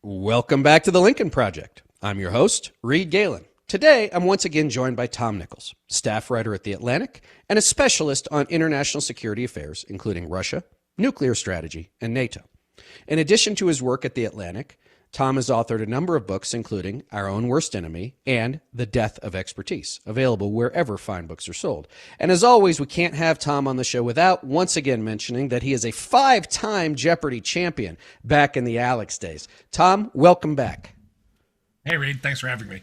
Welcome back to the Lincoln Project. I'm your host, Reed Galen. Today, I'm once again joined by Tom Nichols, staff writer at The Atlantic and a specialist on international security affairs, including Russia, nuclear strategy, and NATO. In addition to his work at The Atlantic, Tom has authored a number of books, including Our Own Worst Enemy and The Death of Expertise, available wherever fine books are sold. And as always, we can't have Tom on the show without once again mentioning that he is a 5-time Jeopardy champion back in the Alex days. Tom, welcome back. Hey, Reed. Thanks for having me.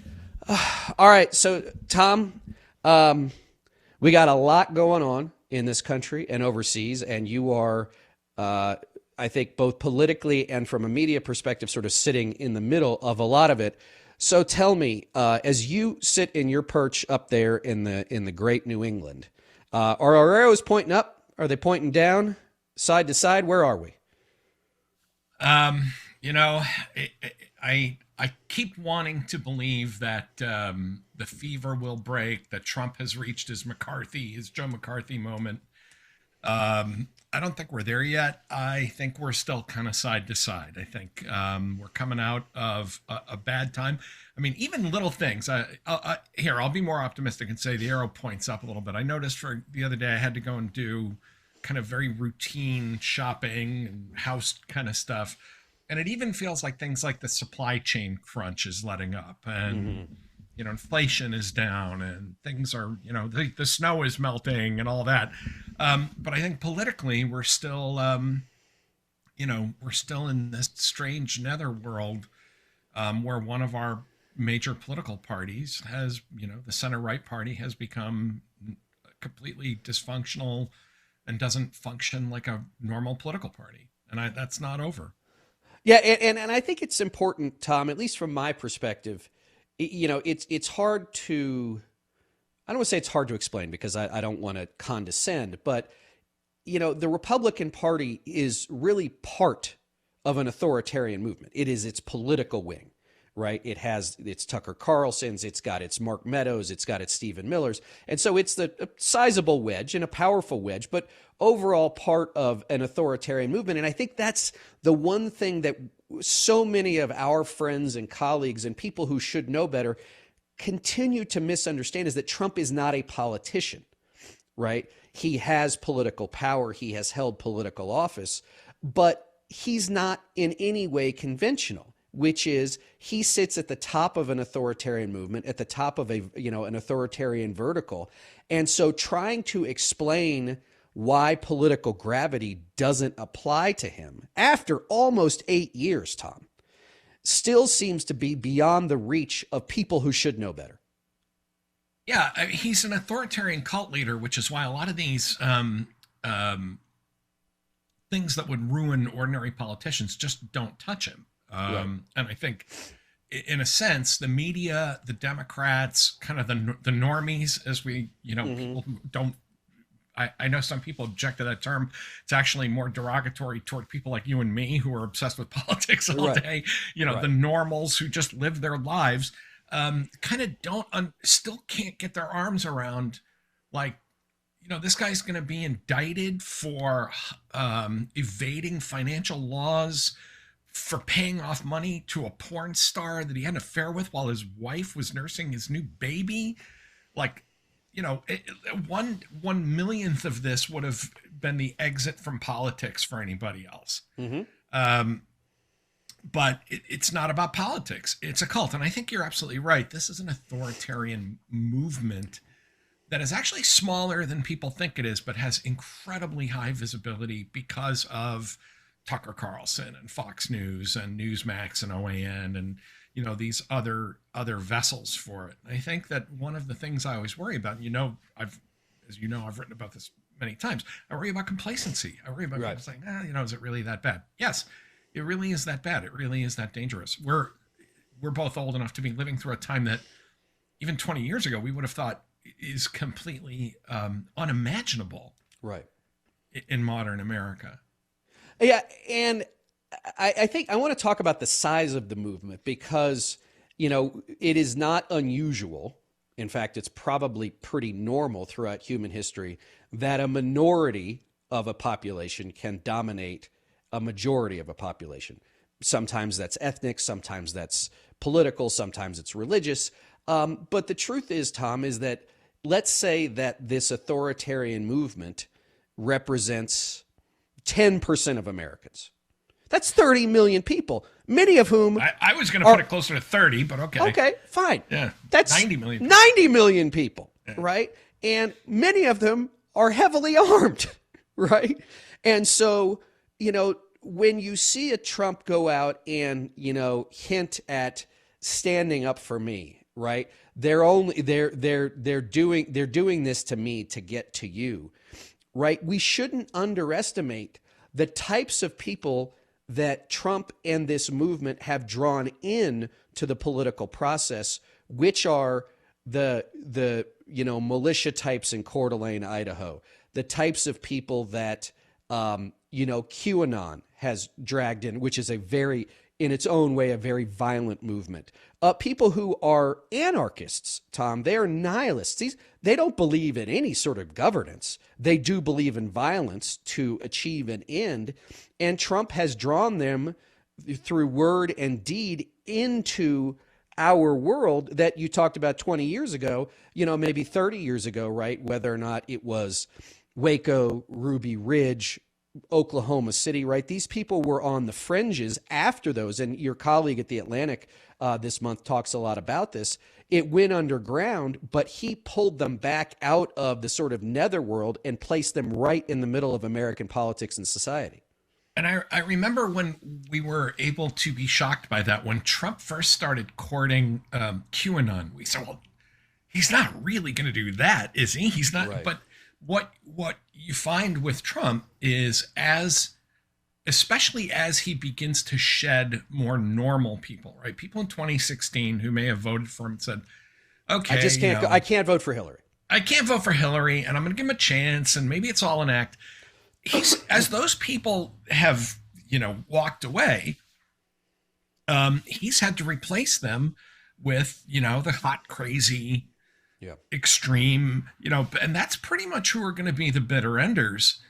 All right. So, Tom, we got a lot going on in this country and overseas, and you are, I think, both politically and from a media perspective, sort of sitting in the middle of a lot of it. So tell me, as you sit in your perch up there in the great New England, are our arrows pointing up? Are they pointing down, side to side? Where are we? I keep wanting to believe that the fever will break, that Trump has reached his Joe McCarthy moment. I don't think we're there yet. I think we're still kind of side to side. I think we're coming out of a bad time. I mean, even little things. I'll be more optimistic and say the arrow points up a little bit. I noticed for the other day I had to go and do kind of very routine shopping and house kind of stuff. And it even feels like things like the supply chain crunch is letting up, and inflation is down, and things are, the snow is melting, and all that. But I think politically, we're still, we're still in this strange netherworld where one of our major political parties has, the center right party has become completely dysfunctional and doesn't function like a normal political party, and that's not over. Yeah, and I think it's important, Tom, at least from my perspective, it's hard to, I don't want to say it's hard to explain because I don't want to condescend, but, the Republican Party is really part of an authoritarian movement. It is its political wing, right? It has its Tucker Carlson's, it's got its Mark Meadows, it's got its Stephen Miller's. And so it's a sizable wedge and a powerful wedge, but overall part of an authoritarian movement. And I think that's the one thing that so many of our friends and colleagues and people who should know better continue to misunderstand is that Trump is not a politician, right? He has political power. He has held political office, but he's not in any way conventional, which is he sits at the top of an authoritarian movement, at the top of an authoritarian vertical. And so trying to explain why political gravity doesn't apply to him after almost 8 years, Tom, still seems to be beyond the reach of people who should know better. Yeah, he's an authoritarian cult leader, which is why a lot of these things that would ruin ordinary politicians just don't touch him. Right. And I think, in a sense, the media, the Democrats, kind of the normies, as we, people who don't. I know some people object to that term. It's actually more derogatory toward people like you and me who are obsessed with politics all day. The normals who just live their lives, kind of still can't get their arms around, like, this guy's going to be indicted for evading financial laws, for paying off money to a porn star that he had an affair with while his wife was nursing his new baby. Like, 1/1,000,000th of this would have been the exit from politics for anybody else. But it's not about politics. It's a cult. And I think you're absolutely right. This is an authoritarian movement that is actually smaller than people think it is, but has incredibly high visibility because of Tucker Carlson and Fox News and Newsmax and OAN and these other vessels for it. I think that one of the things I always worry about, I've written about this many times. I worry about complacency. I worry about people saying, is it really that bad? Yes, it really is that bad. It really is that dangerous. We're both old enough to be living through a time that even 20 years ago we would have thought is completely unimaginable, right, in modern America. Yeah, and I think I want to talk about the size of the movement because, it is not unusual. In fact, it's probably pretty normal throughout human history that a minority of a population can dominate a majority of a population. Sometimes that's ethnic, sometimes that's political, sometimes it's religious. But the truth is, Tom, is that let's say that this authoritarian movement represents 10% of Americans. That's 30 million people, many of whom I was going to put it closer to 30, but okay. Okay, fine. Yeah. That's 90 million. 90 million people, right? And many of them are heavily armed, right? And so, when you see a Trump go out and, hint at standing up for me, right? They're doing this to me to get to you, right? We shouldn't underestimate the types of people that Trump and this movement have drawn in to the political process, which are the militia types in Coeur d'Alene, Idaho, the types of people that QAnon has dragged in, which is in its own way, a very violent movement. People who are anarchists, Tom, they are nihilists. They don't believe in any sort of governance. They do believe in violence to achieve an end. And Trump has drawn them through word and deed into our world that you talked about 20 years ago, maybe 30 years ago, right? Whether or not it was Waco, Ruby Ridge, Oklahoma City, right? These people were on the fringes after those. And your colleague at The Atlantic this month talks a lot about this. It went underground, but he pulled them back out of the sort of netherworld and placed them right in the middle of American politics and society. And I remember when we were able to be shocked by that, when Trump first started courting QAnon, we said, well, he's not really going to do that, is he? He's not. Right. But what you find with Trump is especially as he begins to shed more normal people, right? People in 2016 who may have voted for him said, okay, I can't vote for Hillary. I can't vote for Hillary, and I'm going to give him a chance, and maybe it's all an act. As those people have, walked away, he's had to replace them with, the hot, crazy, extreme, and that's pretty much who are going to be the bitter enders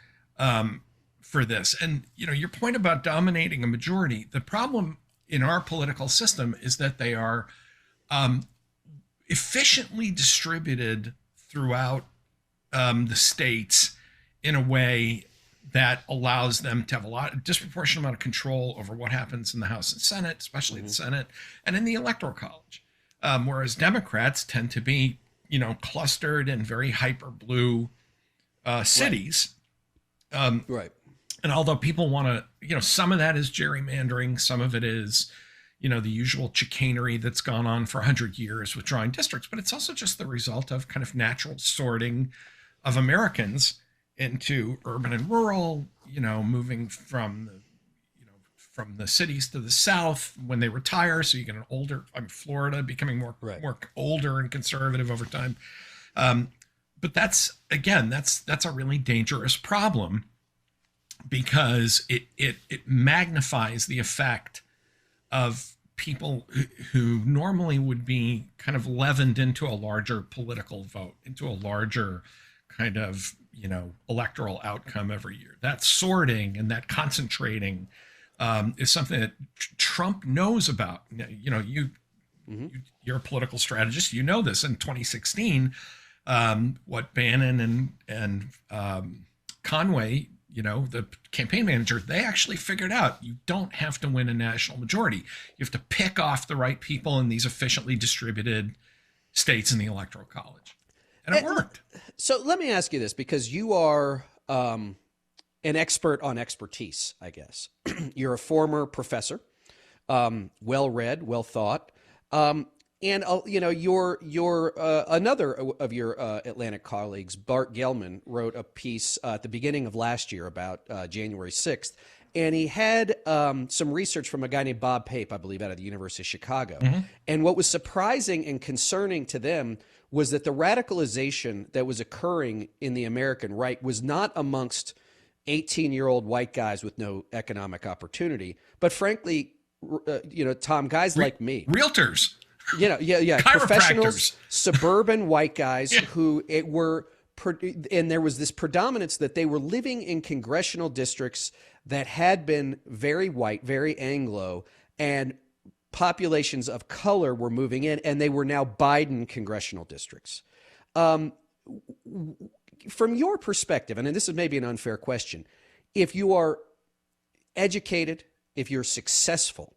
for this. And, your point about dominating a majority, the problem in our political system is that they are efficiently distributed throughout the states in a way that allows them to have a disproportionate amount of control over what happens in the House and Senate, especially the Senate, and in the Electoral College. Whereas Democrats tend to be, clustered in very hyper blue cities. Right. And although people want to, some of that is gerrymandering, some of it is, the usual chicanery that's gone on for 100 years with drawing districts, but it's also just the result of kind of natural sorting of Americans into urban and rural, moving from the cities to the South when they retire. So you get an older, Florida becoming more older and conservative over time. But that's a really dangerous problem because it magnifies the effect of people who normally would be kind of leavened into a larger political vote, into a larger kind of, electoral outcome every year. That sorting and that concentrating is something that Trump knows about. You're a political strategist. You know this. In 2016, what Bannon and Conway, the campaign manager, they actually figured out you don't have to win a national majority. You have to pick off the right people in these efficiently distributed states in the Electoral College. And it worked. So let me ask you this, because you are an expert on expertise, I guess. You're a former professor, well-read, well-thought. And, you're another of your Atlantic colleagues, Bart Gelman, wrote a piece at the beginning of last year about January 6th. And he had some research from a guy named Bob Pape, I believe, out of the University of Chicago. Mm-hmm. And what was surprising and concerning to them was that the radicalization that was occurring in the American right was not amongst 18-year-old white guys with no economic opportunity, but frankly, Tom, guys like me. Realtors. Professionals, suburban white guys who and there was this predominance that they were living in congressional districts that had been very white, very Anglo, and populations of color were moving in, and they were now Biden congressional districts. Um, from your perspective, and this is maybe an unfair question, if you are educated, if you're successful,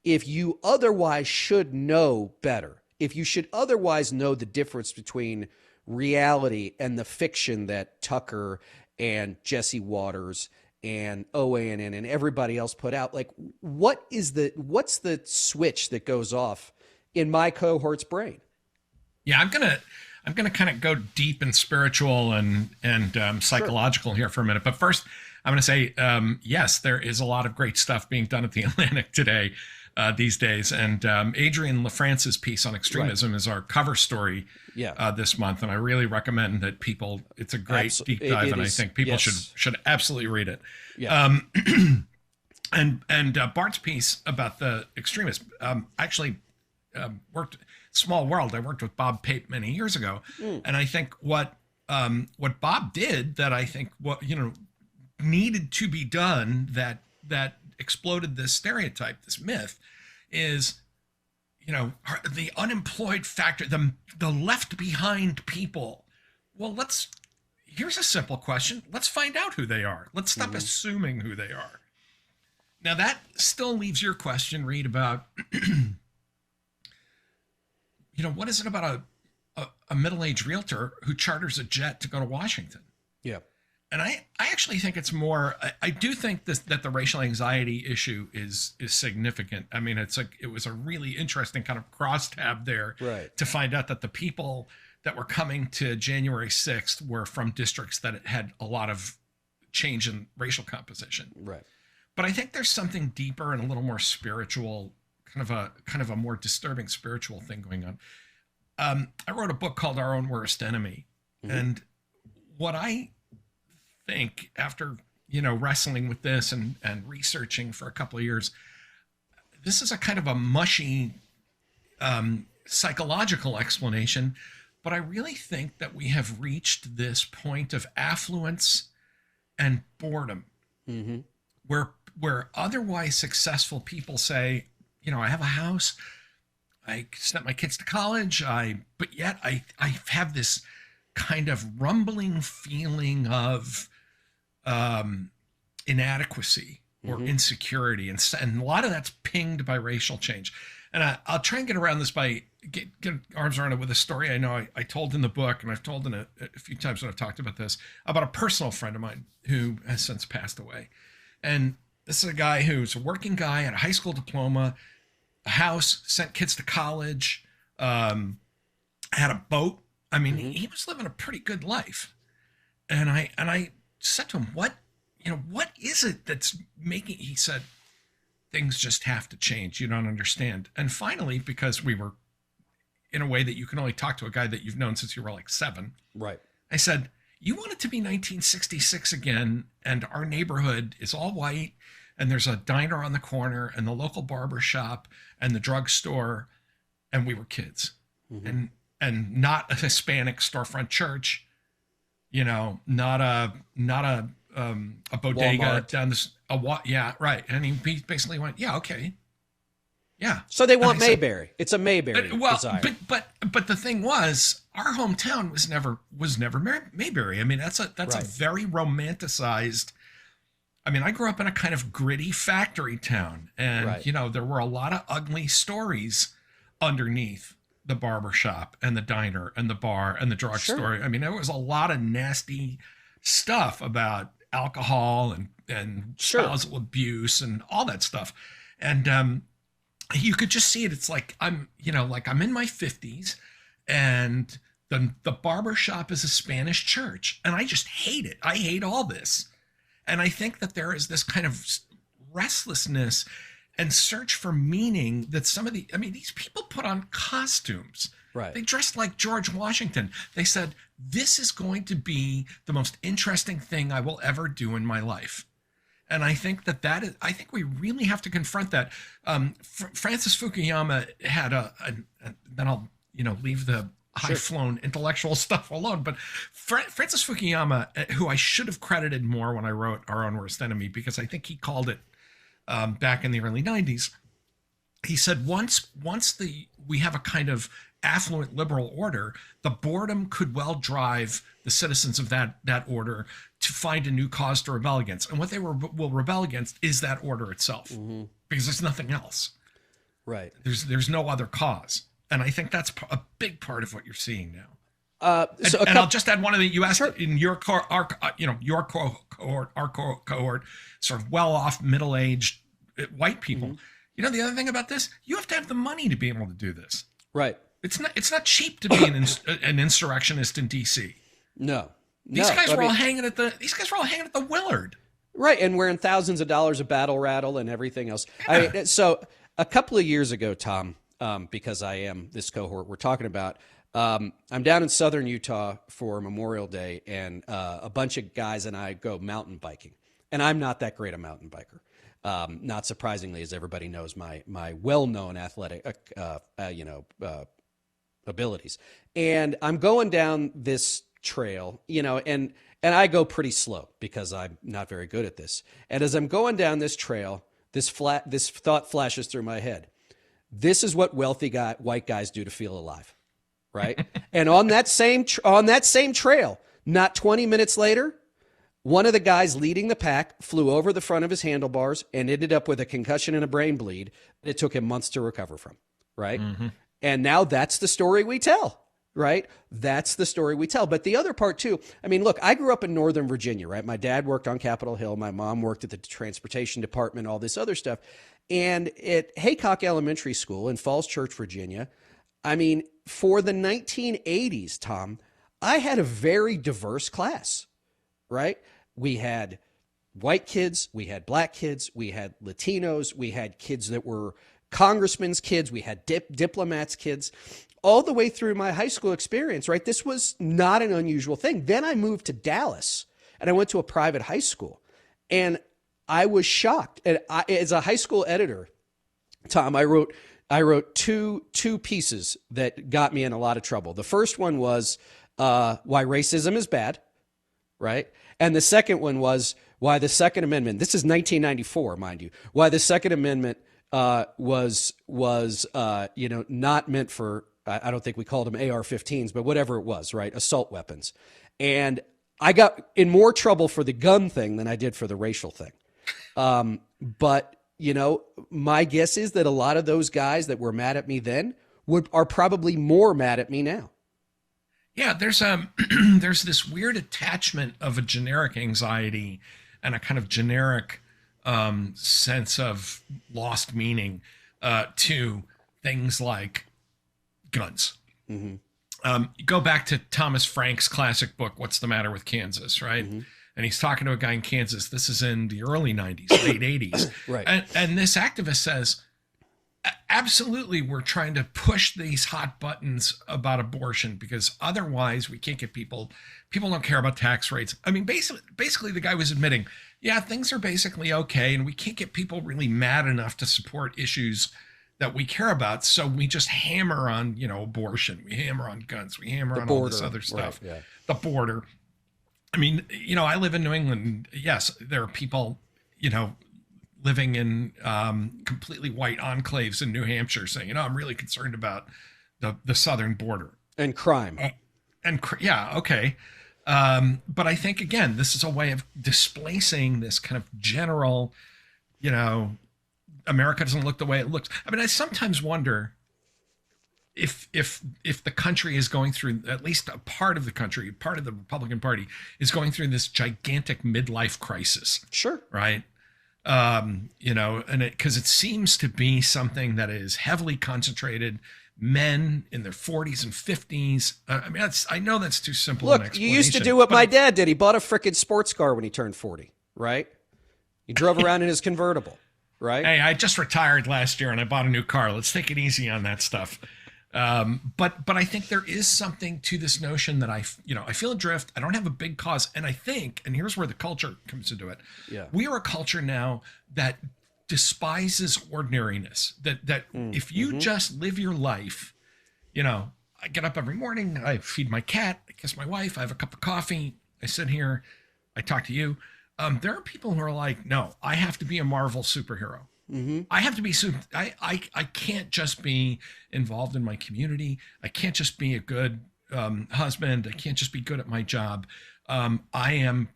if you otherwise should know better, if you should otherwise know the difference between reality and the fiction that Tucker and Jesse Waters and OANN and everybody else put out, like what's the switch that goes off in my cohort's brain? Yeah, I'm gonna kind of go deep and spiritual and psychological Sure. here for a minute. But first, I'm going to say yes, there is a lot of great stuff being done at the Atlantic today these days. And Adrian LaFrance's piece on extremism is our cover story this month, and I really recommend that people. It's a great deep dive, and I think people should absolutely read it. Yeah. And Bart's piece about the extremists actually worked. Small world. I worked with Bob Pape many years ago, and I think what Bob did that I think needed to be done that exploded this stereotype, this myth, is the unemployed factor, the left behind people. Well, here's a simple question. Let's find out who they are. Let's stop assuming who they are. Now that still leaves your question, Reed, about what is it about a middle-aged realtor who charters a jet to go to Washington? Yeah. And I actually think it's more, I do think that the racial anxiety issue is significant. I mean, it was a really interesting kind of crosstab there to find out that the people that were coming to January 6th were from districts that had a lot of change in racial composition. Right. But I think there's something deeper and a little more spiritual, kind of a more disturbing spiritual thing going on. I wrote a book called Our Own Worst Enemy. And what I think after, wrestling with this and researching for a couple of years, this is a kind of a mushy psychological explanation, but I really think that we have reached this point of affluence and boredom where otherwise successful people say, I have a house, I sent my kids to college, but yet I have this kind of rumbling feeling of inadequacy or insecurity, and a lot of that's pinged by racial change. And I'll try and get around this by get arms around it with a story I know I told in the book, and I've told in a few times when I've talked about this, about a personal friend of mine who has since passed away. And this is a guy who's a working guy, had a high school diploma, a house, sent kids to college, had a boat. I mean, he was living a pretty good life. And I said to him, what is it that's making, he said, things just have to change. You don't understand. And finally, because we were in a way that you can only talk to a guy that you've known since you were like 7. Right. I said, you want it to be 1966 again, and our neighborhood is all white, and there's a diner on the corner, and the local barber shop, and the drugstore, and we were kids, and not a Hispanic storefront church, not a bodega Walmart. down this. Yeah, right. And he basically went, yeah, okay, yeah. So they want said, Mayberry. It's a Mayberry desire. But the thing was, our hometown was never Mayberry. I mean, that's a very romanticized. I mean, I grew up in a kind of gritty factory town, and there were a lot of ugly stories underneath the barber shop and the diner and the bar and the drugstore. I mean, there was a lot of nasty stuff about alcohol and spousal abuse and all that stuff. And you could just see it. It's like I'm in my 50s, and the barber shop is a Spanish church, and I just hate it. I hate all this. And I think that there is this kind of restlessness and search for meaning that these people put on costumes. Right. They dressed like George Washington. They said, this is going to be the most interesting thing I will ever do in my life. And I think I think we really have to confront that. Francis Fukuyama had then I'll, leave the high flown intellectual stuff alone. But Francis Fukuyama, who I should have credited more when I wrote Our Own Worst Enemy, because I think he called it back in the early 90s. He said once we have a kind of affluent liberal order, the boredom could well drive the citizens of that order to find a new cause to rebel against. And what they will rebel against is that order itself, because there's nothing else. Right. There's no other cause. And I think that's a big part of what you're seeing now. And I'll just add one of the, you asked in your your cohort, sort of well-off, middle-aged white people. You know, the other thing about this, you have to have the money to be able to do this. Right. It's not cheap to be an insurrectionist in DC. No. These guys were all hanging at the Willard. Right, and wearing thousands of dollars of battle rattle and everything else. Yeah. So a couple of years ago, Tom, because I am this cohort we're talking about, I'm down in southern Utah for Memorial Day, and a bunch of guys and I go mountain biking. And I'm not that great a mountain biker. Not surprisingly, as everybody knows, my well-known athletic, abilities. And I'm going down this trail, and I go pretty slow because I'm not very good at this. And as I'm going down this trail, this thought flashes through my head. This is what wealthy white guys do to feel alive, right? And on that same trail, not 20 minutes later, one of the guys leading the pack flew over the front of his handlebars and ended up with a concussion and a brain bleed that it took him months to recover from, right? And now that's the story we tell, right? That's the story we tell. But the other part too, I mean, look, I grew up in Northern Virginia, right? My dad worked on Capitol Hill. My mom worked at the transportation department, all this other stuff. And at Haycock Elementary School in Falls Church, Virginia, I mean, for the 1980s, Tom, I had a very diverse class, right? We had white kids, we had black kids, we had Latinos, we had kids that were congressmen's kids, we had diplomats' kids, all the way through my high school experience, right? This was not an unusual thing. Then I moved to Dallas and I went to a private high school, and I was shocked. And as a high school editor, Tom, I wrote two pieces that got me in a lot of trouble. The first one was why racism is bad, right? And the second one was why the Second Amendment, this is 1994, mind you, why the Second Amendment was not meant for, I don't think we called them AR-15s, but whatever it was, right? Assault weapons. And I got in more trouble for the gun thing than I did for the racial thing. But, my guess is that a lot of those guys that were mad at me then are probably more mad at me now. Yeah, there's there's this weird attachment of a generic anxiety and a kind of generic sense of lost meaning to things like guns. Go back to Thomas Frank's classic book, What's the Matter with Kansas, right? And he's talking to a guy in Kansas. This is in the early 90s, late 80s. Right. And this activist says, absolutely, we're trying to push these hot buttons about abortion because otherwise we can't get people don't care about tax rates. I mean, basically the guy was admitting, yeah, things are basically okay, and we can't get people really mad enough to support issues that we care about. So we just hammer on, abortion. We hammer on guns. We hammer on all this other stuff. Right, yeah. The border. I mean, I live in New England. Yes, there are people, living in completely white enclaves in New Hampshire saying, I'm really concerned about the southern border. And crime. Yeah, okay. But I think, again, this is a way of displacing this kind of general, America doesn't look the way it looks. I mean, I sometimes wonder if the country is going through, at least a part of the country, part of the Republican Party is going through this gigantic midlife crisis. Sure. Right. And because it seems to be something that is heavily concentrated, men in their 40s and 50s. I mean, I know that's too simple an explanation. Look, explanation. You used to do what my dad did. He bought a frickin' sports car when he turned 40, right? He drove around in his convertible, right? Hey, I just retired last year and I bought a new car. Let's take it easy on that stuff. But I think there is something to this notion that I feel adrift. I don't have a big cause. And I think, and here's where the culture comes into it. Yeah. We are a culture now that despises ordinariness, that if you just live your life, I get up every morning, I feed my cat, I kiss my wife, I have a cup of coffee, I sit here, I talk to you. There are people who are like, no, I have to be a Marvel superhero. Mm-hmm. I have to be I can't just be involved in my community. I can't just be a good husband. I can't just be good at my job. I am,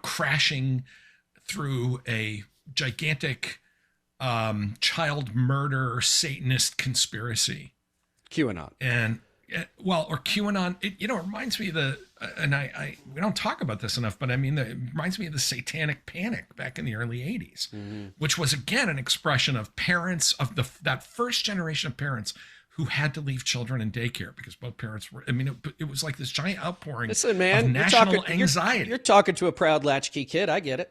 crashing through a gigantic child murder Satanist conspiracy. QAnon. And or QAnon, it reminds me of and we don't talk about this enough, but I mean, it reminds me of the Satanic Panic back in the early 80s, which was again an expression of parents of that first generation of parents who had to leave children in daycare because both parents were, it was like this giant outpouring Listen, man, of national anxiety. You're talking to a proud latchkey kid. I get it.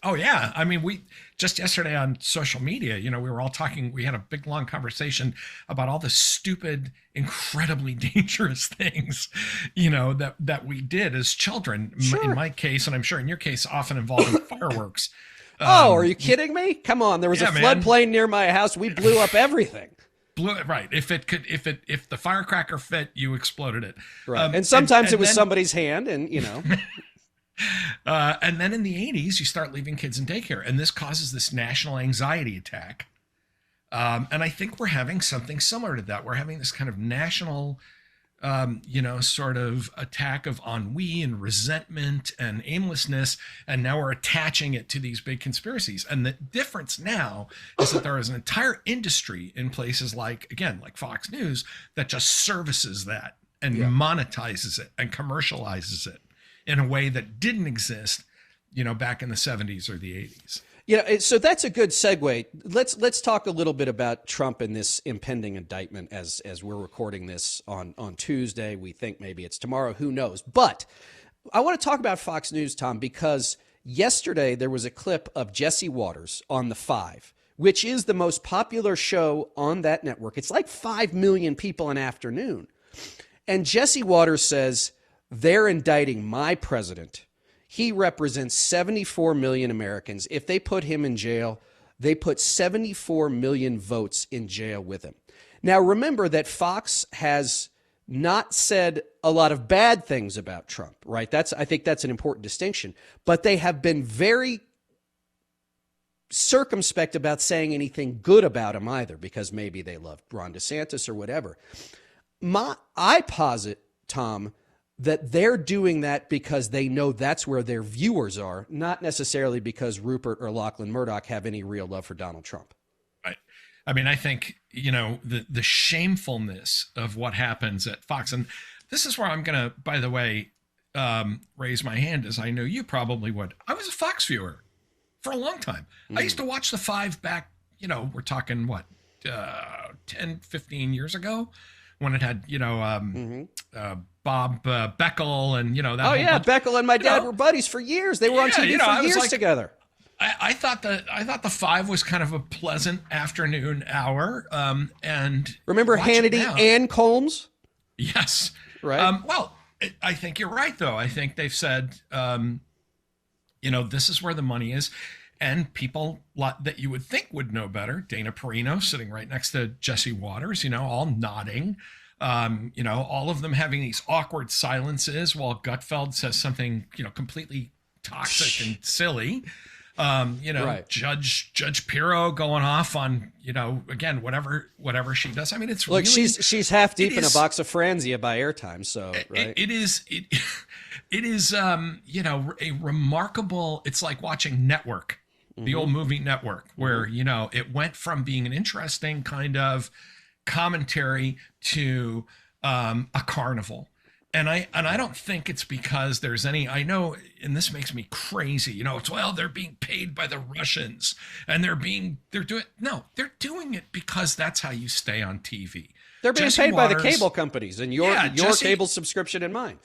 Oh yeah. I mean, we just yesterday on social media, we were all talking, we had a big long conversation about all the stupid, incredibly dangerous things, that we did as children. Sure. In my case, and I'm sure in your case, often involving fireworks. Are you kidding me? Come on. There was a floodplain near my house. We blew up everything. Right. If the firecracker fit, you exploded it. Right. And sometimes it was somebody's hand and, and then in the 80s, you start leaving kids in daycare, and this causes this national anxiety attack. And I think we're having something similar to that. We're having this kind of national, sort of attack of ennui and resentment and aimlessness. And now we're attaching it to these big conspiracies. And the difference now is that there is an entire industry in places like Fox News that just services that and monetizes it and commercializes it in a way that didn't exist, back in the 70s or the 80s. So that's a good segue. Let's talk a little bit about Trump and this impending indictment as we're recording this on Tuesday. We think maybe it's tomorrow. Who knows? But I want to talk about Fox News, Tom, because yesterday there was a clip of Jesse Waters on The Five, which is the most popular show on that network. It's like 5 million people an afternoon. And Jesse Waters says, they're indicting my president. He represents 74 million Americans. If they put him in jail, they put 74 million votes in jail with him. Now, remember that Fox has not said a lot of bad things about Trump, right? I think that's an important distinction. But they have been very circumspect about saying anything good about him either, because maybe they love Ron DeSantis or whatever. I posit, Tom, that they're doing that because they know that's where their viewers are, not necessarily because Rupert or Lachlan Murdoch have any real love for Donald Trump. Right. I mean, I think, the shamefulness of what happens at Fox, and this is where I'm going to, by the way, raise my hand, as I know you probably would. I was a Fox viewer for a long time. I used to watch The Five back, we're talking 10, 15 years ago, when it had, Bob Beckel and, that. Oh, yeah. Beckel and my dad were buddies for years. They were on TV for years together. I thought The Five was kind of a pleasant afternoon hour. And remember Hannity and Colmes? Yes. Right. I think you're right, though. I think they've said, this is where the money is. And people that you would think would know better, Dana Perino sitting right next to Jesse Waters, all nodding, all of them having these awkward silences while Gutfeld says something, completely toxic and silly. Right. Judge Pirro going off on, again, whatever she does. I mean, it's look, really, she's half deep in a box of Franzia by airtime. So right? It is, a remarkable, it's like watching Network. The old movie Network, where, it went from being an interesting kind of commentary to a carnival. And I don't think it's because there's any, I know, and this makes me crazy, it's, they're being paid by the Russians and they're doing it because that's how you stay on TV. They're being paid by the cable companies and your cable subscription and mine.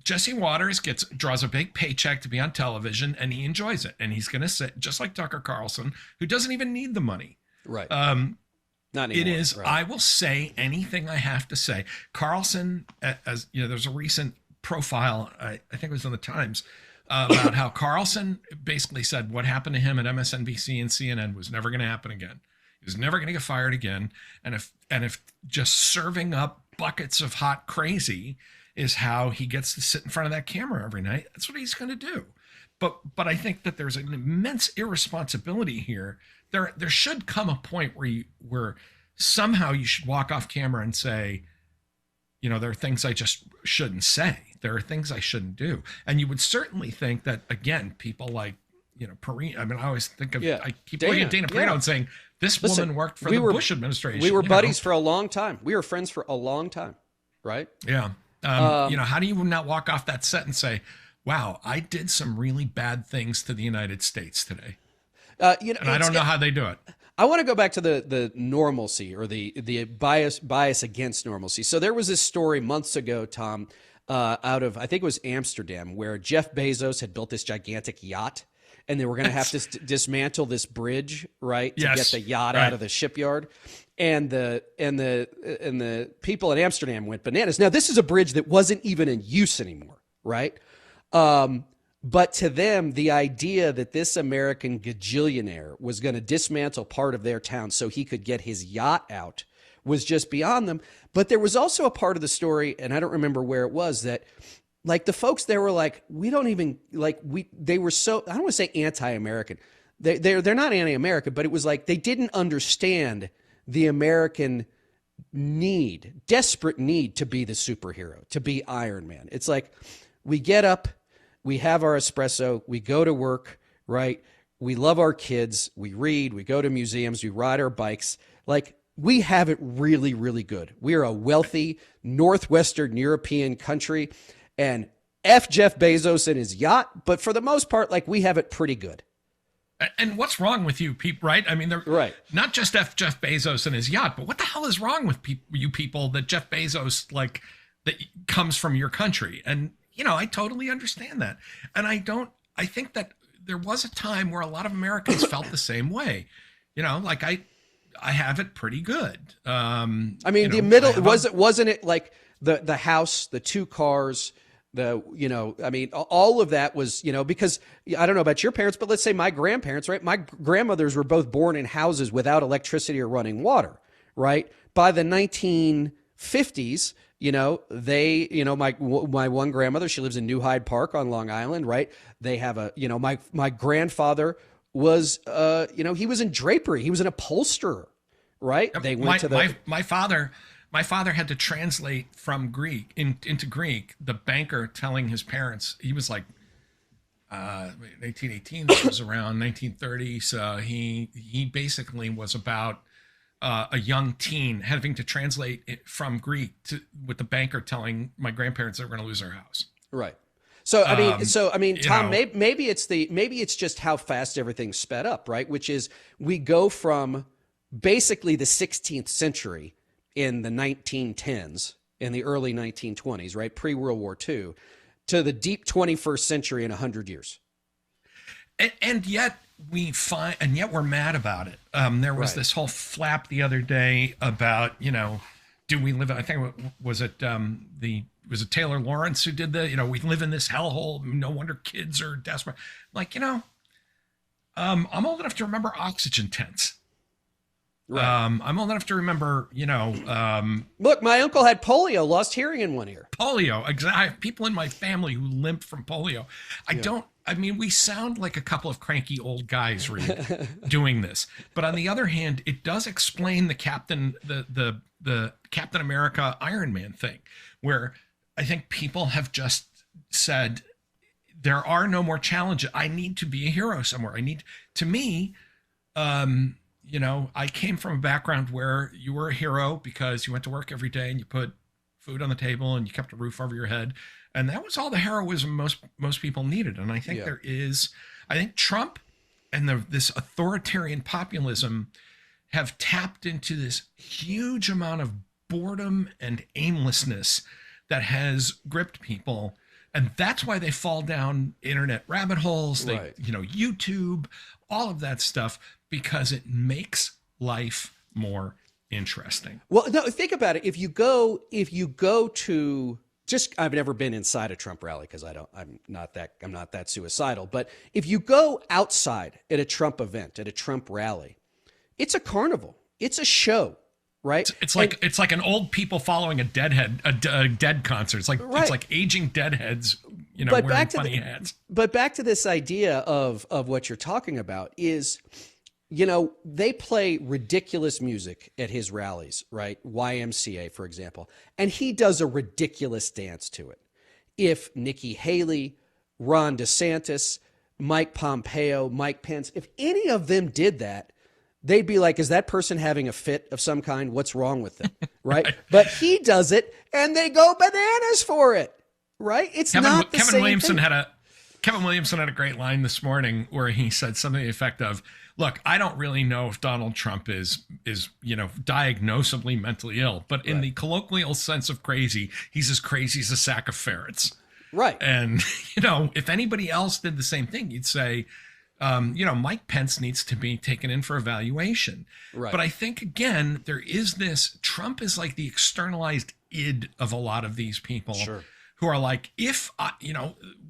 Jesse Waters draws a big paycheck to be on television, and he enjoys it. And he's going to say, just like Tucker Carlson, who doesn't even need the money. Right. Not anymore. It is, right. I will say anything I have to say. Carlson, as there's a recent profile, I think it was in the Times, about how Carlson basically said what happened to him at MSNBC and CNN was never going to happen again. He's never going to get fired again. And if just serving up buckets of hot crazy is how he gets to sit in front of that camera every night, that's what he's going to do. But I think that there's an immense irresponsibility here. There should come a point where somehow you should walk off camera and say, there are things I just shouldn't say. There are things I shouldn't do. And you would certainly think that, again, people like, Perino. I mean, I always think of, I keep looking at Dana Perino and saying, this woman worked for the Bush administration. We were buddies for a long time. We were friends for a long time, right? Yeah. How do you not walk off that set and say, wow, I did some really bad things to the United States today? And I don't know how they do it. I want to go back to the normalcy or the bias against normalcy. So there was this story months ago, Tom, out of, I think it was Amsterdam, where Jeff Bezos had built this gigantic yacht, and they were going to have to dismantle this bridge, right, to get the yacht out of the shipyard. And the people in Amsterdam went bananas. Now, this is a bridge that wasn't even in use anymore, right? But to them, the idea that this American gajillionaire was going to dismantle part of their town so he could get his yacht out was just beyond them. But there was also a part of the story, and I don't remember where it was, that like the folks there were like, we don't even they were so, I don't want to say anti-American. They're not anti-American, but it was like they didn't understand the American desperate need to be the superhero, to be Iron Man. It's like we get up, we have our espresso, we go to work, right? We love our kids, we read, we go to museums, we ride our bikes. Like we have it really, really good. We are a wealthy Northwestern European country, and F Jeff Bezos and his yacht. But for the most part, like we have it pretty good. And what's wrong with you people, right? I mean, they're right. Not just Jeff Bezos and his yacht, but what the hell is wrong with you people that Jeff Bezos, that comes from your country? And, I totally understand that. And I think that there was a time where a lot of Americans felt the same way. I have it pretty good. I mean, the middle, wasn't it like the house, the 2 cars, all of that was, because I don't know about your parents, but let's say my grandparents, right? My grandmothers were both born in houses without electricity or running water, right? By the 1950s, my one grandmother, she lives in New Hyde Park on Long Island, right? They have my grandfather was, he was in drapery. He was an upholsterer, right? They went My father had to translate from Greek into Greek. The banker telling his parents, he was like 1918. This was around 1930. So he basically was about a young teen having to translate it from Greek with the banker telling my grandparents they were going to lose their house. Right. So I mean, Tom, maybe it's just how fast everything's sped up, right? Which is we go from basically the 16th century in the 1910s, in the early 1920s, right, pre-World War II, to the deep 21st century in 100 years. And yet we're mad about it. There was this whole flap the other day about, do we live? I think was it Taylor Lawrence who did we live in this hellhole. No wonder kids are desperate. Like, I'm old enough to remember oxygen tents. Right. I'm old enough to remember, look, my uncle had polio, lost hearing in one ear. Polio. I have people in my family who limp from polio. We sound like a couple of cranky old guys doing this. But on the other hand, it does explain the Captain America Iron Man thing, where I think people have just said, there are no more challenges. I need to be a hero somewhere. I came from a background where you were a hero because you went to work every day and you put food on the table and you kept a roof over your head. And that was all the heroism most people needed. And I think I think Trump and this authoritarian populism have tapped into this huge amount of boredom and aimlessness that has gripped people. And that's why they fall down internet rabbit holes, YouTube, all of that stuff, because it makes life more interesting. Well, no, think about it. If you go to I've never been inside a Trump rally because I'm not that suicidal. But if you go outside at a Trump event, at a Trump rally, It's a carnival. It's a show, right? It's like an old people following a dead concert. It's like Right. it's like aging deadheads, But wearing funny hats. But back to this idea of what you're talking about is, they play ridiculous music at his rallies, right? YMCA, for example, and he does a ridiculous dance to it. If Nikki Haley, Ron DeSantis, Mike Pompeo, Mike Pence, if any of them did that, they'd be like, is that person having a fit of some kind? What's wrong with them? Right? But he does it and they go bananas for it. Right? It's not the same thing. Kevin Williamson had a great line this morning where he said something to the effect of, look, I don't really know if Donald Trump is diagnosably mentally ill, but in the colloquial sense of crazy, he's as crazy as a sack of ferrets. Right. And, if anybody else did the same thing, you'd say, Mike Pence needs to be taken in for evaluation. Right. But I think, again, there is this, Trump is like the externalized id of a lot of these people. Sure. Who are like,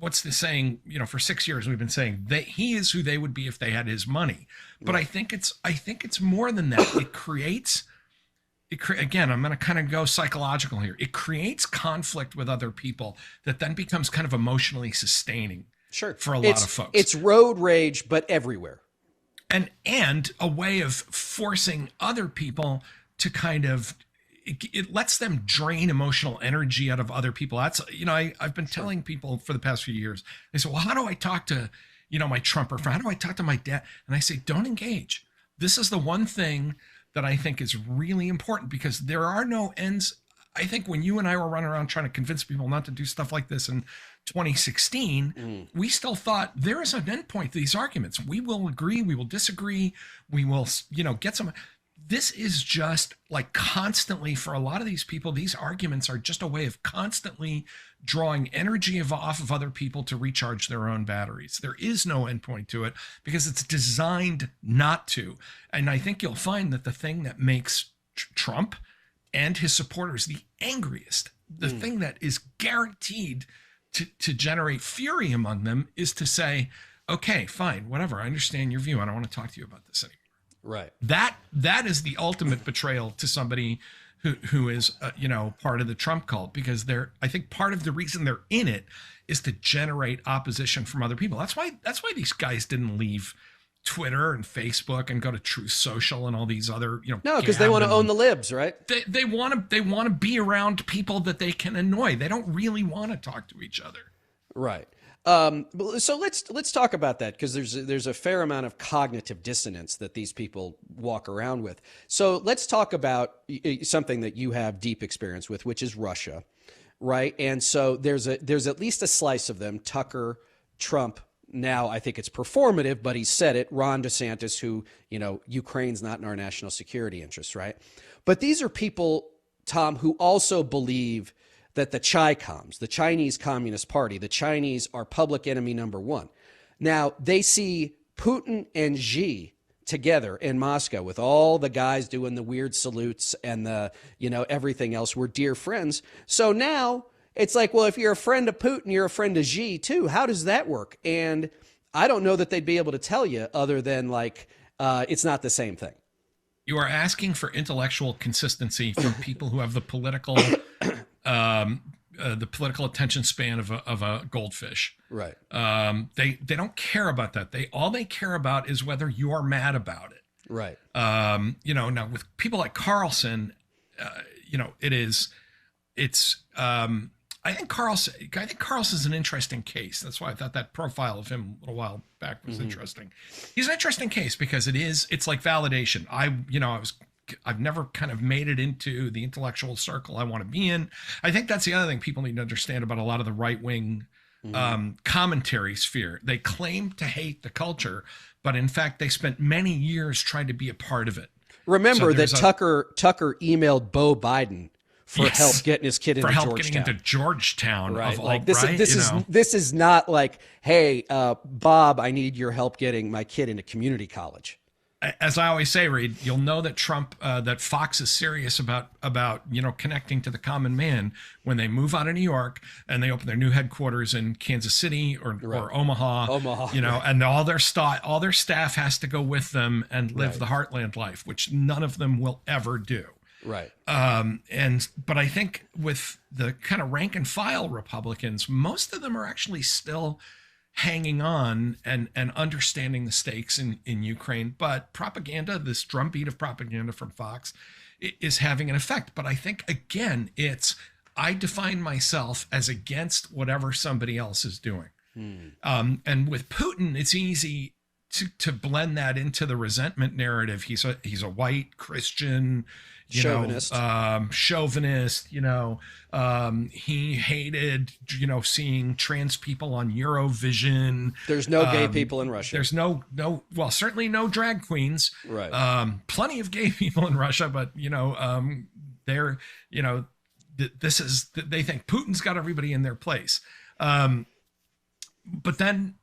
what's the saying? For 6 years we've been saying that he is who they would be if they had his money. But right. I think it's more than that. Again, I'm going to kind of go psychological here. It creates conflict with other people that then becomes kind of emotionally sustaining. Sure. For a lot of folks. It's road rage, but everywhere. And a way of forcing other people to kind of. It lets them drain emotional energy out of other people. That's, I've been telling people for the past few years, they say, well, how do I talk to, my Trumper friend? How do I talk to my dad? And I say, don't engage. This is the one thing that I think is really important because there are no ends. I think when you and I were running around trying to convince people not to do stuff like this in 2016, we still thought there is an endpoint to these arguments. We will agree. We will disagree. We will, get some. This is just like constantly for a lot of these people, these arguments are just a way of constantly drawing energy off of other people to recharge their own batteries. There is no endpoint to it because it's designed not to. And I think you'll find that the thing that makes Trump and his supporters the angriest, the thing that is guaranteed to generate fury among them is to say, okay, fine, whatever. I understand your view. I don't want to talk to you about this anymore. Right. That is the ultimate betrayal to somebody who is part of the Trump cult, because I think part of the reason they're in it is to generate opposition from other people. That's why these guys didn't leave Twitter and Facebook and go to Truth Social and all these other no, because they want to own the libs, right? They want to be around people that they can annoy. They don't really want to talk to each other. Right. So let's talk about that, because there's a fair amount of cognitive dissonance that these people walk around with. So let's talk about something that you have deep experience with, which is Russia, right? And so there's at least a slice of them, Tucker, Trump. Now I think it's performative, but he said it. Ron DeSantis, who Ukraine's not in our national security interests, right? But these are people, Tom, who also believe that the Chi-Coms, the Chinese Communist Party, the Chinese are public enemy number one. Now, they see Putin and Xi together in Moscow with all the guys doing the weird salutes and the, everything else. We're dear friends. So now it's like, well, if you're a friend of Putin, you're a friend of Xi too. How does that work? And I don't know that they'd be able to tell you other than it's not the same thing. You are asking for intellectual consistency from people who have the political attention span of a goldfish. Right. They don't care about that. All they care about is whether you are mad about it. Right. Now with people like Carlson, I think Carlson's an interesting case. That's why I thought that profile of him a little while back was interesting. He's an interesting case because it's like validation. I've never kind of made it into the intellectual circle I want to be in. I think that's the other thing people need to understand about a lot of the right-wing commentary sphere. They claim to hate the culture, but in fact, they spent many years trying to be a part of it. Remember that Tucker emailed Beau Biden for help getting his kid into Georgetown. Getting into Georgetown, right? This is not like, hey, Bob, I need your help getting my kid into community college. as I always say, Reed, you'll know that that Fox is serious about connecting to the common man when they move out of New York and they open their new headquarters in Kansas City or Omaha, and all their staff has to go with them and live the heartland life, which none of them will ever do. Right. But I think with the kind of rank and file Republicans, most of them are actually still hanging on and understanding the stakes in Ukraine. But propaganda, this drumbeat of propaganda from Fox, is having an effect. But I think, again, I define myself as against whatever somebody else is doing. And with Putin, it's easy to blend that into the resentment narrative. He's a white Christian, chauvinist. He hated, seeing trans people on Eurovision. There's no gay people in Russia. There's well, certainly no drag queens. Right. Plenty of gay people in Russia, but they're, they think Putin's got everybody in their place. But then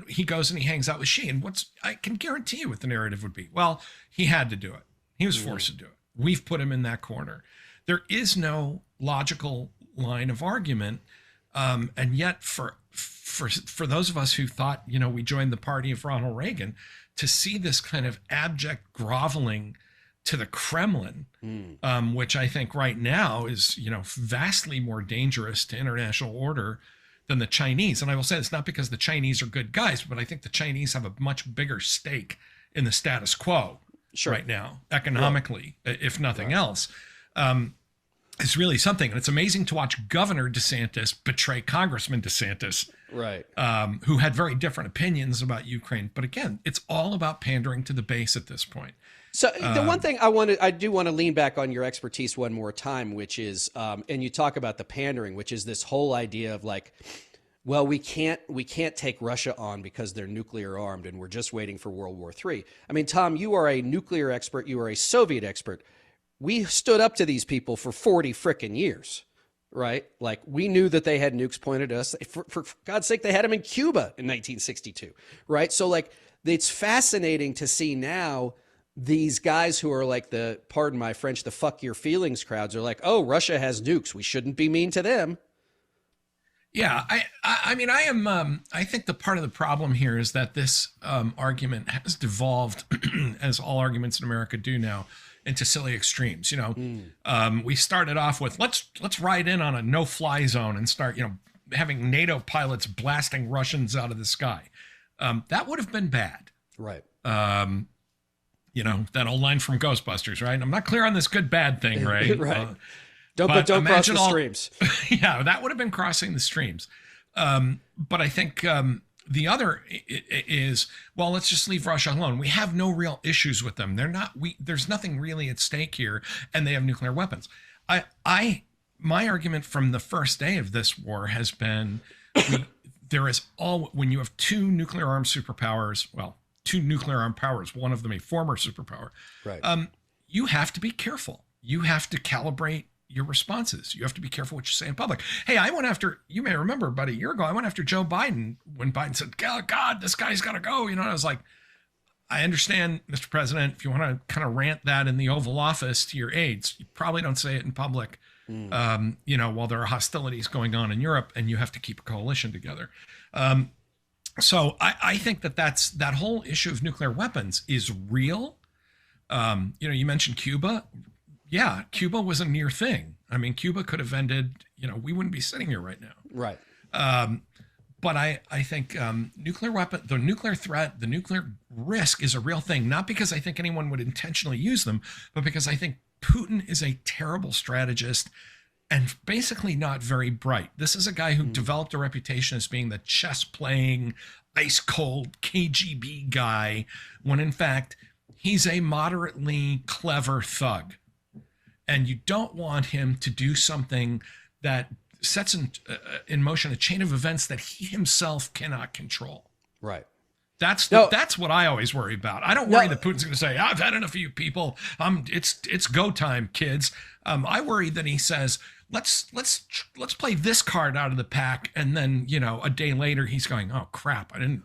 he goes and he hangs out with Xi, and I can guarantee you what the narrative would be. Well, he had to do it. He was forced to do it. We've put him in that corner. There is no logical line of argument, and yet for those of us who thought we joined the party of Ronald Reagan, to see this kind of abject groveling to the Kremlin, which I think right now is vastly more dangerous to international order than the Chinese. And I will say it's not because the Chinese are good guys, but I think the Chinese have a much bigger stake in the status quo right now, economically, if nothing else. It's really something. And it's amazing to watch Governor DeSantis betray Congressman DeSantis, who had very different opinions about Ukraine. But again, it's all about pandering to the base at this point. So the one thing I do want to lean back on your expertise one more time, which is, and you talk about the pandering, which is this whole idea of like, well, we can't take Russia on because they're nuclear armed and we're just waiting for World War III. I mean, Tom, you are a nuclear expert. You are a Soviet expert. We stood up to these people for 40 frickin' years, right? Like, we knew that they had nukes pointed at us. For God's sake, they had them in Cuba in 1962, right? So like, it's fascinating to see now these guys who are like pardon my French, the fuck your feelings crowds are like, oh, Russia has nukes. We shouldn't be mean to them. Yeah, I mean, I think the part of the problem here is that this argument has devolved, as all arguments in America do now, into silly extremes. We started off with let's ride in on a no-fly zone and start, having NATO pilots blasting Russians out of the sky. That would have been bad, right? That old line from Ghostbusters, right? I'm not clear on this good-bad thing, right? Right. Don't cross the streams. Yeah, that would have been crossing the streams. But I think the other is, well, let's just leave Russia alone. We have no real issues with them. There's nothing really at stake here, and they have nuclear weapons. My argument from the first day of this war has been, when you have two nuclear armed superpowers, well, two nuclear armed powers, one of them a former superpower, right? You have to be careful. You have to calibrate your responses. You have to be careful what you say in public. Hey, you may remember about a year ago, I went after Joe Biden when Biden said, God, this guy's got to go. I was like, I understand, Mr. President, if you want to kind of rant that in the Oval Office to your aides, you probably don't say it in public, while there are hostilities going on in Europe and you have to keep a coalition together. So I think that whole issue of nuclear weapons is real. You mentioned Cuba. Yeah, Cuba was a near thing. I mean, Cuba could have ended, we wouldn't be sitting here right now. Right. But I think nuclear weapon, the nuclear threat, the nuclear risk is a real thing, not because I think anyone would intentionally use them, but because I think Putin is a terrible strategist and basically not very bright. This is a guy who developed a reputation as being the chess playing, ice cold KGB guy, when in fact, he's a moderately clever thug. And you don't want him to do something that sets in motion a chain of events that he himself cannot control. Right. That's what I always worry about. I don't worry that Putin's going to say, I've had enough of you people. It's go time, kids. I worry that he says, let's play this card out of the pack. And then, a day later he's going, oh crap, I didn't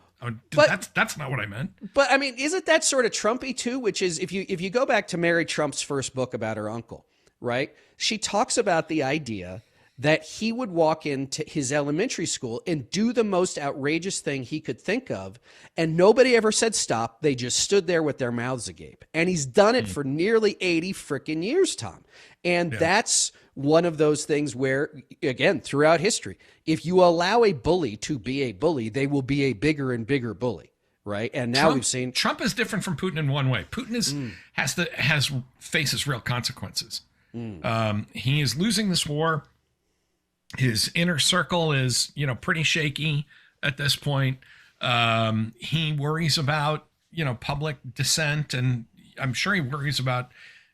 That's not what I meant. But I mean, isn't that sort of Trumpy too? Which is, if you go back to Mary Trump's first book about her uncle, right? She talks about the idea that he would walk into his elementary school and do the most outrageous thing he could think of, and nobody ever said stop. They just stood there with their mouths agape. And he's done it for nearly 80 freaking years, Tom. And that's one of those things where, again, throughout history, if you allow a bully to be a bully, they will be a bigger and bigger bully, right? And now we've seen Trump is different from Putin in one way. Putin faces real consequences. He is losing this war. His inner circle is, pretty shaky at this point. He worries about, public dissent, and I'm sure he worries about,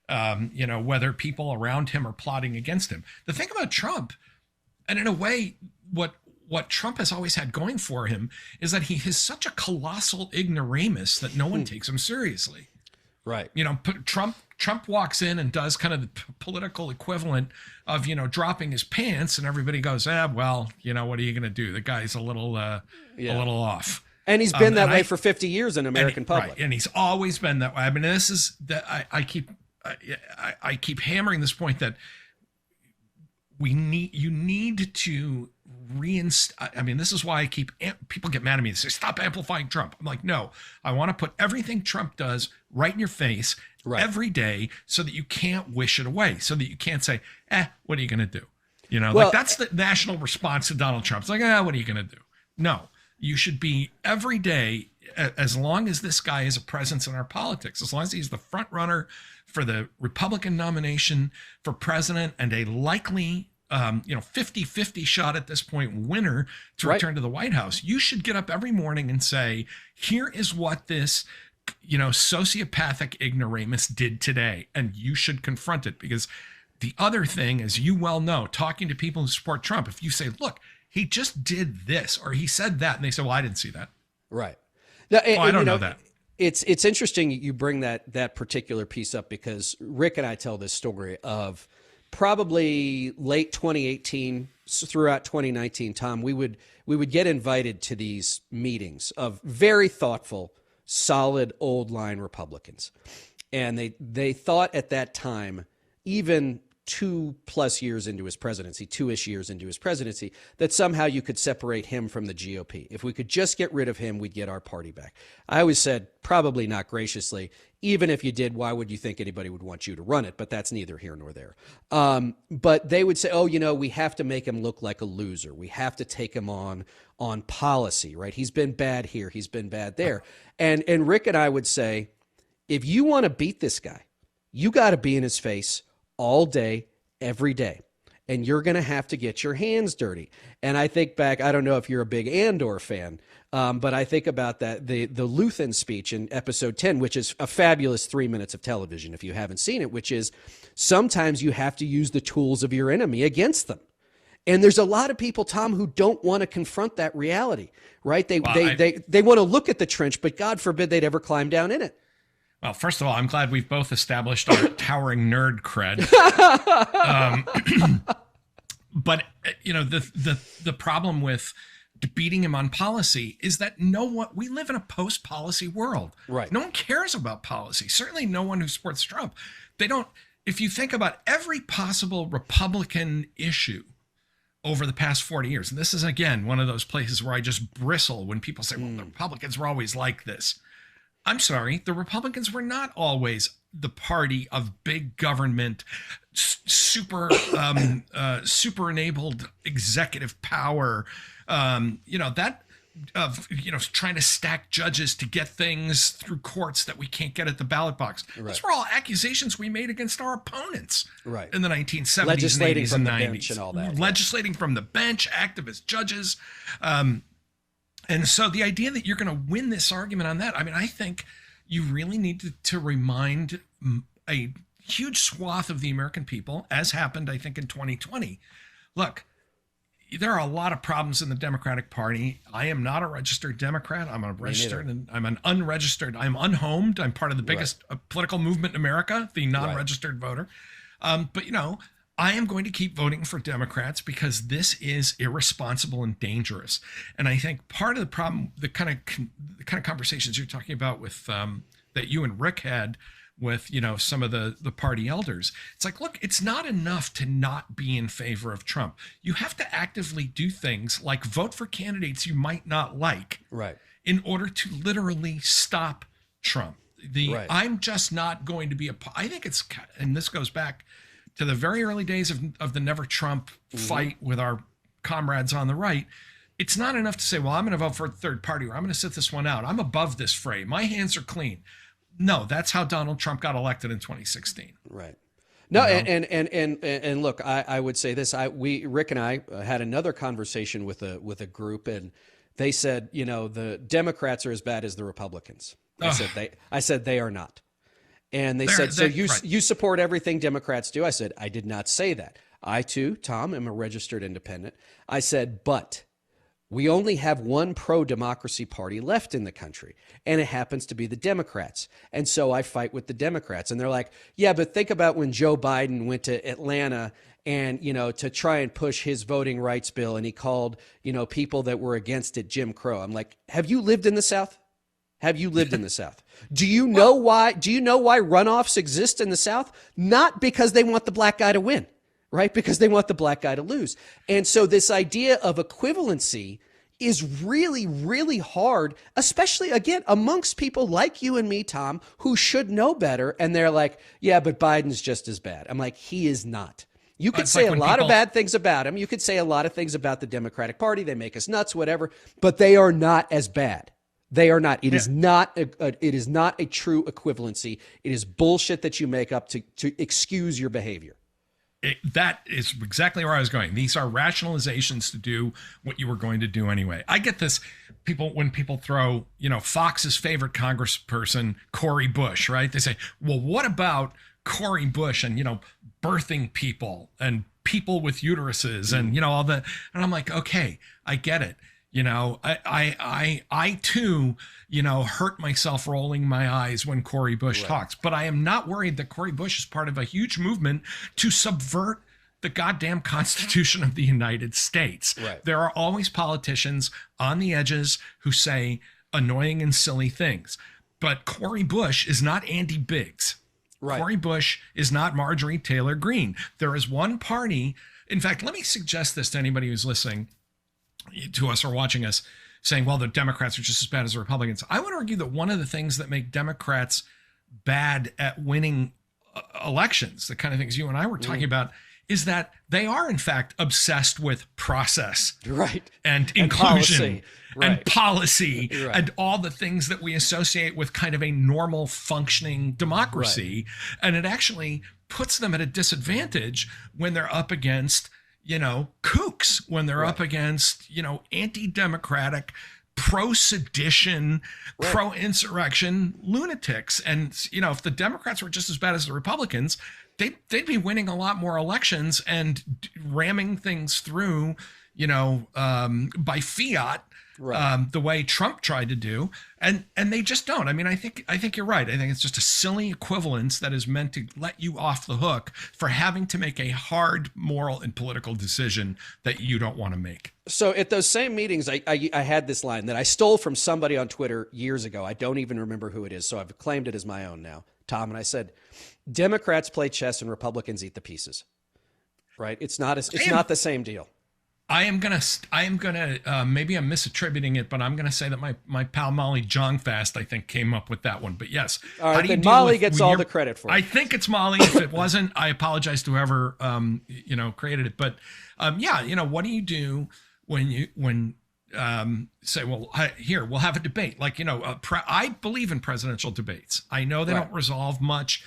whether people around him are plotting against him. The thing about Trump, and in a way, what Trump has always had going for him is that he is such a colossal ignoramus that no one takes him seriously. Right. Trump walks in and does kind of the political equivalent of, dropping his pants, and everybody goes, well, what are you going to do? The guy's a little off. And he's been that way for 50 years in American public. Right, and he's always been that way. I mean, this is that I keep hammering this point that you need to I mean, this is why people get mad at me and say, stop amplifying Trump. I'm like, no, I want to put everything Trump does right in your face every day so that you can't wish it away, so that you can't say, what are you going to do? That's the national response to Donald Trump. It's like, what are you going to do? No, you should be every day, as long as this guy is a presence in our politics, as long as he's the front runner for the Republican nomination for president and a likely 50-50 shot at this point winner to return to the White House, you should get up every morning and say, here is what this, sociopathic ignoramus did today. And you should confront it, because the other thing, as you well know, talking to people who support Trump, if you say, look, he just did this, or he said that, and they say, well, I didn't see that. Right. I don't know that. It's interesting you bring that particular piece up, because Rick and I tell this story of probably late 2018 throughout 2019, Tom, we would get invited to these meetings of very thoughtful, solid, old line Republicans. And they thought at that time, even 2+ years into his presidency, 2-ish years into his presidency, that somehow you could separate him from the GOP. If we could just get rid of him, we'd get our party back. I always said, probably not graciously, even if you did, why would you think anybody would want you to run it? But that's neither here nor there. But they would say, we have to make him look like a loser. We have to take him on policy, right? He's been bad here. He's been bad there. And Rick and I would say, if you want to beat this guy, you got to be in his face all day, every day. And you're going to have to get your hands dirty. And I think back, I don't know if you're a big Andor fan, but I think about that, the Luthen speech in episode 10, which is a fabulous 3 minutes of television, if you haven't seen it, which is sometimes you have to use the tools of your enemy against them. And there's a lot of people, Tom, who don't want to confront that reality, right? They want to look at the trench, but God forbid they'd ever climb down in it. Well, first of all, I'm glad we've both established our towering nerd cred. But the problem with beating him on policy is that we live in a post-policy world. Right. No one cares about policy. Certainly no one who supports Trump. They don't. If you think about every possible Republican issue over the past 40 years, and this is, again, one of those places where I just bristle when people say, well, the Republicans were always like this. I'm sorry, the Republicans were not always the party of big government, super enabled executive power, trying to stack judges to get things through courts that we can't get at the ballot box. Right. Those were all accusations we made against our opponents in the 1970s Legislating and 80s and 90s. Bench and all that. Legislating from the bench, activist judges. And so the idea that you're going to win this argument on that, I mean, I think you really need to remind a huge swath of the American people, as happened, I think, in 2020. Look, there are a lot of problems in the Democratic Party. I am not a registered Democrat. I'm an unregistered. I'm unhomed. I'm part of the biggest political movement in America, the non-registered voter. But, I am going to keep voting for Democrats because this is irresponsible and dangerous. And I think part of the problem, the kind of conversations you're talking about with that you and Rick had with, some of the party elders, it's like, look, it's not enough to not be in favor of Trump. You have to actively do things like vote for candidates you might not like, right, in order to literally stop Trump. Right. I'm just not going to be I think it's, and this goes back to the very early days of the Never Trump fight with our comrades on the right. It's not enough to say, well, I'm going to vote for a third party, or I'm going to sit this one out. I'm above this fray. My hands are clean. No, that's how Donald Trump got elected in 2016. Right. No, and look, I would say this. Rick and I had another conversation with a group, and they said, the Democrats are as bad as the Republicans. I said they are not. And they said, so you support everything Democrats do? I said, I did not say that. I too, Tom, am a registered independent. I said, but we only have one pro-democracy party left in the country, and it happens to be the Democrats. And so I fight with the Democrats. And they're like, yeah, but think about when Joe Biden went to Atlanta and, to try and push his voting rights bill, and he called, people that were against it Jim Crow. I'm like, have you lived in the South? Have you lived in the South? Do you know why runoffs exist in the South? Not because they want the black guy to win, right? Because they want the black guy to lose. And so this idea of equivalency is really, really hard, especially, again, amongst people like you and me, Tom, who should know better. And they're like, yeah, but Biden's just as bad. I'm like, he is not. You could say a lot of bad things about him. You could say a lot of things about the Democratic Party. They make us nuts, whatever, but they are not as bad. They are not. It is not. It is not a true equivalency. It is bullshit that you make up to excuse your behavior. That is exactly where I was going. These are rationalizations to do what you were going to do anyway. I get this. When people throw, Fox's favorite congressperson, Cori Bush, right? They say, well, what about Cori Bush and, birthing people and people with uteruses and, all that. And I'm like, okay, I get it. I too, hurt myself rolling my eyes when Cori Bush talks, but I am not worried that Cori Bush is part of a huge movement to subvert the goddamn Constitution of the United States. Right. There are always politicians on the edges who say annoying and silly things, but Cori Bush is not Andy Biggs. Right. Cori Bush is not Marjorie Taylor Greene. There is one party. In fact, let me suggest this to anybody who's listening to us or watching us, saying, well, the Democrats are just as bad as the Republicans. I would argue that one of the things that make Democrats bad at winning elections, the kind of things you and I were talking about, is that they are in fact obsessed with process, right, and inclusion and policy, right, and all the things that we associate with kind of a normal functioning democracy. Right. And it actually puts them at a disadvantage when they're up against, kooks, when they're up against, anti-democratic, pro-sedition, pro-insurrection lunatics. And, if the Democrats were just as bad as the Republicans, they'd be winning a lot more elections and ramming things through, by fiat, the way Trump tried to do. And they just don't. I mean, I think you're right. I think it's just a silly equivalence that is meant to let you off the hook for having to make a hard moral and political decision that you don't want to make. So at those same meetings, I had this line that I stole from somebody on Twitter years ago. I don't even remember who it is, so I've claimed it as my own now, Tom. And I said, Democrats play chess and Republicans eat the pieces. Right? It's not the same deal. I am gonna maybe I'm misattributing it, but I'm gonna say that my pal Molly Jongfast, I think, came up with that one. But yes, all right, then Molly gets all the credit for it. I think it's Molly. If it wasn't, I apologize to whoever created it. But what do you do when say, well, here we'll have a debate? Like, I believe in presidential debates. I know they don't resolve much.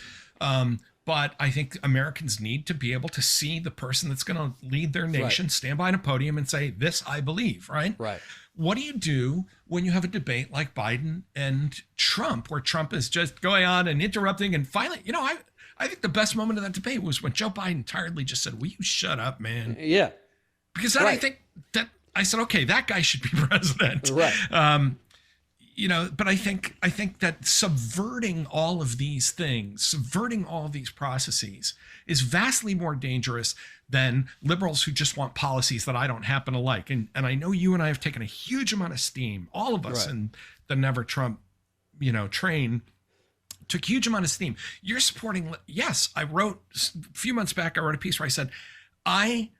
But I think Americans need to be able to see the person that's going to lead their nation stand behind a podium and say, this I believe, right? Right. What do you do when you have a debate like Biden and Trump, where Trump is just going on and interrupting? And finally, I think the best moment of that debate was when Joe Biden tiredly just said, will you shut up, man? Yeah. Because then I think that I said, okay, that guy should be president. Right. but I think that subverting all of these things, subverting all of these processes is vastly more dangerous than liberals who just want policies that I don't happen to like. And I know you and I have taken a huge amount of steam, all of us in the Never Trump, train, took a huge amount of steam. You're supporting, yes, a few months back, I wrote a piece where I said, I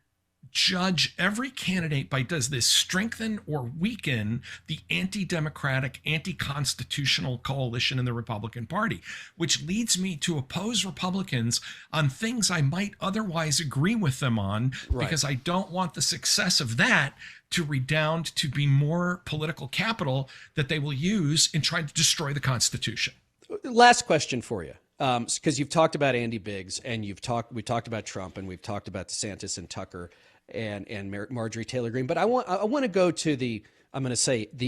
judge every candidate by does this strengthen or weaken the anti-democratic, anti-constitutional coalition in the Republican Party, which leads me to oppose Republicans on things I might otherwise agree with them on, because I don't want the success of that to redound to be more political capital that they will use in trying to destroy the Constitution. Last question for you. Because you've talked about Andy Biggs, and we talked about Trump, and we've talked about DeSantis and Tucker and Marjorie Taylor Greene. But I want to go to the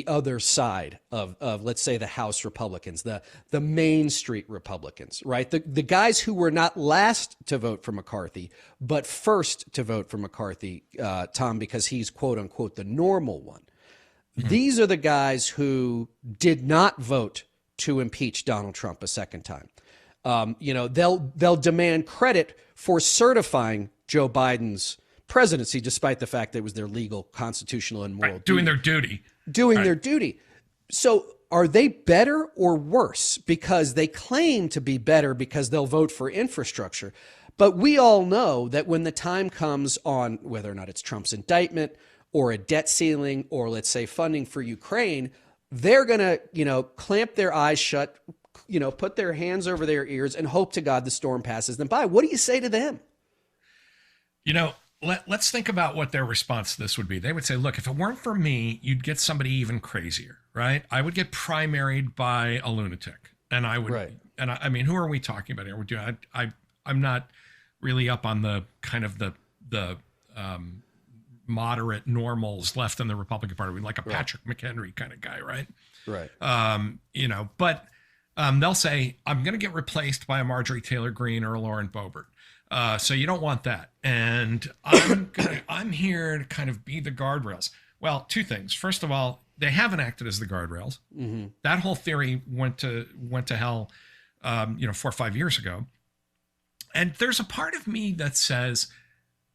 other side of let's say the House Republicans, the Main Street Republicans, right? The guys who were not last to vote for McCarthy, but first to vote for McCarthy, Tom, because he's quote unquote the normal one. Mm-hmm. These are the guys who did not vote to impeach Donald Trump a second time. They'll demand credit for certifying Joe Biden's presidency, despite the fact that it was their legal, constitutional, and moral doing their duty. Their duty. So are they better or worse? Because they claim to be better because they'll vote for infrastructure. But we all know that when the time comes on whether or not it's Trump's indictment or a debt ceiling or, let's say, funding for Ukraine, they're going to, clamp their eyes shut, put their hands over their ears and hope to God the storm passes them by. What do you say to them? Let's think about what their response to this would be. They would say, look, if it weren't for me, you'd get somebody even crazier, right? I would get primaried by a lunatic. And I would, and I mean, who are we talking about here? I'm not really up on the kind of the moderate normals left in the Republican Party, like a Patrick McHenry kind of guy, right? Right. But they'll say, I'm going to get replaced by a Marjorie Taylor Greene or a Lauren Boebert. So you don't want that. And I'm here to kind of be the guardrails. Well, two things. First of all, they haven't acted as the guardrails. Mm-hmm. That whole theory went to hell, 4 or 5 years ago. And there's a part of me that says,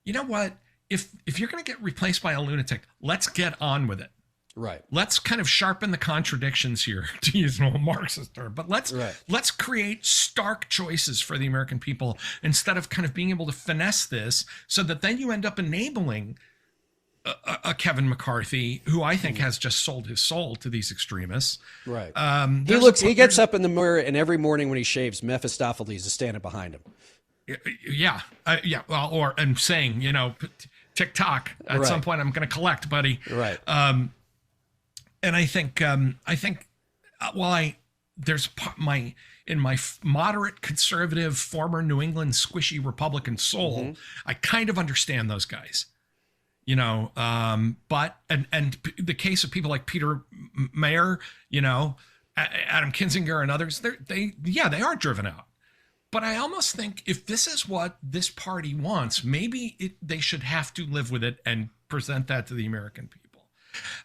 you know what? If you're going to get replaced by a lunatic, let's get on with it. Right. Let's kind of sharpen the contradictions here, to use an old Marxist term. But let's create stark choices for the American people instead of kind of being able to finesse this, so that then you end up enabling a Kevin McCarthy, who I think has just sold his soul to these extremists. Right. He gets up in the mirror, and every morning when he shaves, Mephistopheles is standing behind him. Yeah. Well, and saying, TikTok at some point I'm going to collect, buddy. Right. And I think there's my moderate conservative former New England squishy Republican soul, mm-hmm. I kind of understand those guys, but the case of people like Peter Mayer, Adam Kinzinger and others, they are driven out. But I almost think if this is what this party wants, maybe they should have to live with it and present that to the American people.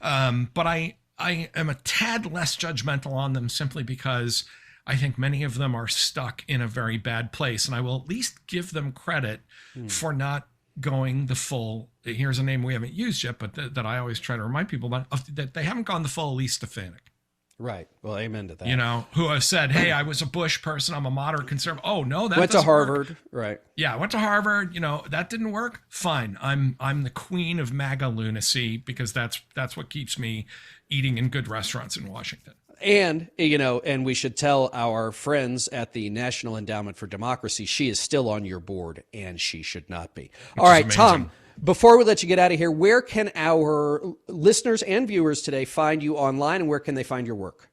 But I am a tad less judgmental on them, simply because I think many of them are stuck in a very bad place. And I will at least give them credit for not going the full, here's a name we haven't used yet, but that I always try to remind people about, that they haven't gone the full Elise Stefanik. Right. Well, amen to that. Who has said, hey, I was a Bush person, I'm a moderate conservative. Oh, no, that went to Harvard. Work. Right. Yeah, I went to Harvard. That didn't work. Fine. I'm the queen of MAGA lunacy, because that's what keeps me eating in good restaurants in Washington. And, and we should tell our friends at the National Endowment for Democracy, she is still on your board, and she should not be. All right, Tom, before we let you get out of here, where can our listeners and viewers today find you online, and where can they find your work?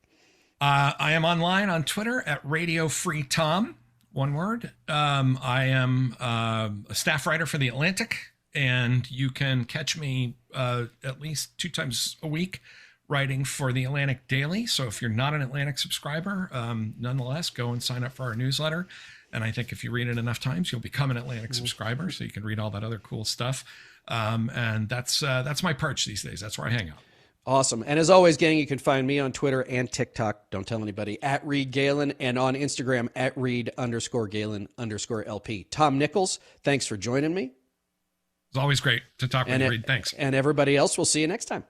I am online on Twitter at Radio Free Tom, one word. I am a staff writer for The Atlantic, and you can catch me at least 2 times a week writing for The Atlantic Daily. So if you're not an Atlantic subscriber, nonetheless, go and sign up for our newsletter. And I think if you read it enough times, you'll become an Atlantic subscriber, so you can read all that other cool stuff. And that's my perch these days. That's where I hang out. Awesome. And as always, gang, you can find me on Twitter and TikTok. Don't tell anybody, at Reed Galen, and on Instagram at Reed_Galen_LP. Tom Nichols, thanks for joining me. It's always great to talk with you, Reed. Thanks. And everybody else, we'll see you next time.